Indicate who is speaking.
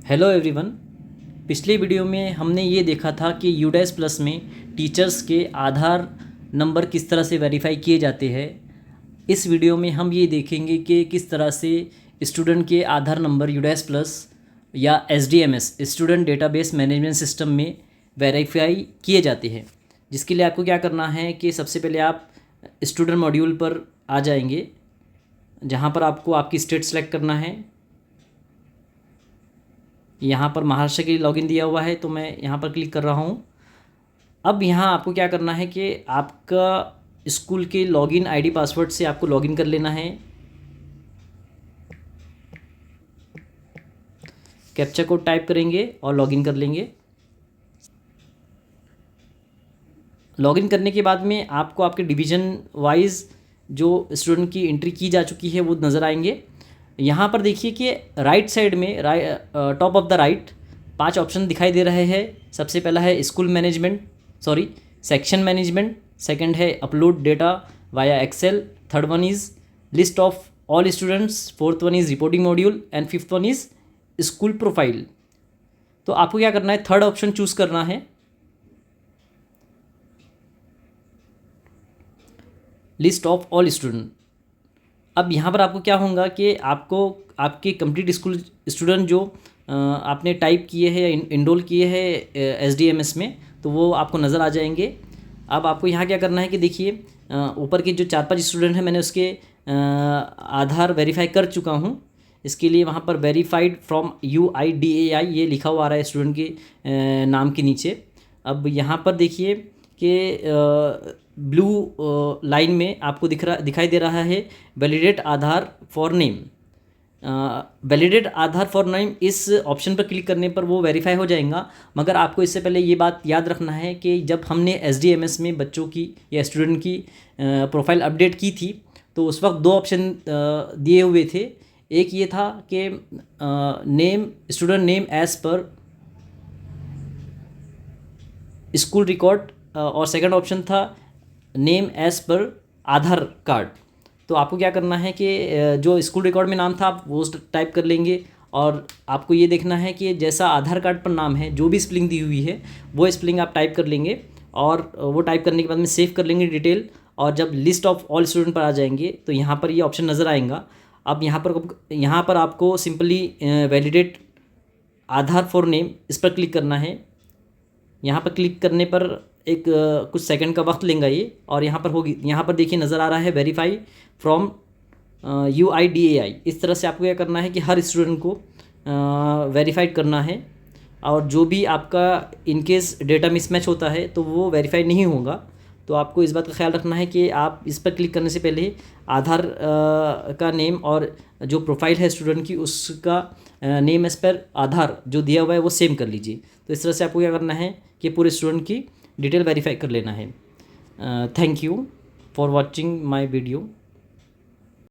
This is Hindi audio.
Speaker 1: Hello everyone. पिछले वीडियो में हमने ये देखा था कि यूडेस प्लस में टीचर्स के आधार नंबर किस तरह से वेरीफाई किए जाते हैं। इस वीडियो में हम ये देखेंगे कि किस तरह से स्टूडेंट के आधार नंबर यूडेस प्लस या एसडीएमएस स्टूडेंट डेटाबेस मैनेजमेंट सिस्टम में वेरीफाई किए जाते हैं। जिसके लिए आपको क्या करना है कि सबसे पहले आप स्टूडेंट मॉड्यूल पर आ जाएंगे, जहाँ पर आपको आपकी स्टेट सेलेक्ट करना है। यहाँ पर महाराष्ट्र के लिए लॉगिन दिया हुआ है, तो मैं यहाँ पर क्लिक कर रहा हूँ। अब यहाँ आपको क्या करना है कि आपका स्कूल के लॉगिन आईडी पासवर्ड से आपको लॉगिन कर लेना है। कैप्चा कोड टाइप करेंगे और लॉगिन कर लेंगे। लॉगिन करने के बाद में आपको आपके डिवीज़न वाइज जो स्टूडेंट की एंट्री की जा चुकी है वो नज़र आएंगे। यहाँ पर देखिए कि राइट साइड में top of the right 5 option दिखाई दे रहे हैं। सबसे पहला है school management section management, second है upload data via Excel, third one is list of all students, fourth one is reporting module and fifth one is school profile. तो आपको क्या करना है, थर्ड ऑप्शन चूज़ करना है, लिस्ट ऑफ ऑल स्टूडेंट। अब यहाँ पर आपको क्या होगा कि आपको आपके कंप्लीट स्कूल स्टूडेंट जो आपने टाइप किए हैं या इनरोल किए हैं एसडीएमएस में, तो वो आपको नज़र आ जाएंगे। अब आपको यहाँ क्या करना है कि देखिए ऊपर के जो 4-5 स्टूडेंट हैं मैंने उसके आधार वेरीफाई कर चुका हूँ। इसके लिए वहाँ पर वेरीफाइड फ्रॉम UIDAI ये लिखा हुआ आ रहा है स्टूडेंट के नाम के नीचे। अब यहाँ पर देखिए कि ब्लू लाइन में आपको दिखाई दे रहा है validate Aadhaar for name. Validate Aadhaar for name इस ऑप्शन पर क्लिक करने पर वो वेरीफाई हो जाएगा। मगर आपको इससे पहले ये बात याद रखना है कि जब हमने SDMS में बच्चों की या स्टूडेंट की प्रोफाइल अपडेट की थी तो उस वक्त 2 ऑप्शन दिए हुए थे। एक ये था कि name student name as per school record और सेकंड ऑप्शन था name as per Aadhaar card. तो आपको क्या करना है कि जो स्कूल रिकॉर्ड में नाम था आप वो टाइप कर लेंगे और आपको ये देखना है कि जैसा आधार कार्ड पर नाम है जो भी स्पेलिंग दी हुई है वो स्पेलिंग आप टाइप कर लेंगे और वो टाइप करने के बाद में सेव कर लेंगे डिटेल। और जब लिस्ट ऑफ ऑल स्टूडेंट पर आ जाएंगे तो यहाँ पर ये ऑप्शन नज़र आएगा। अब यहाँ पर आपको simply validate Aadhaar for name इस पर क्लिक करना है। यहाँ पर क्लिक करने पर एक कुछ सेकंड का वक्त लेंगे ये, और यहाँ पर देखिए नज़र आ रहा है वेरीफाई फ्रॉम UIDAI। इस तरह से आपको क्या करना है कि हर स्टूडेंट को वेरीफाइड करना है, और जो भी आपका इनकेस डेटा मिसमैच होता है तो वो वेरीफाई नहीं होगा। तो आपको इस बात का ख्याल रखना है कि आप इस पर क्लिक करने से पहले आधार का नेम और जो प्रोफाइल है स्टूडेंट की उसका नेम एज पर आधार जो दिया हुआ है वो सेम कर लीजिए। तो इस तरह से आपको क्या करना है कि पूरे स्टूडेंट की डिटेल वेरीफाई कर लेना है। Thank you for watching my video.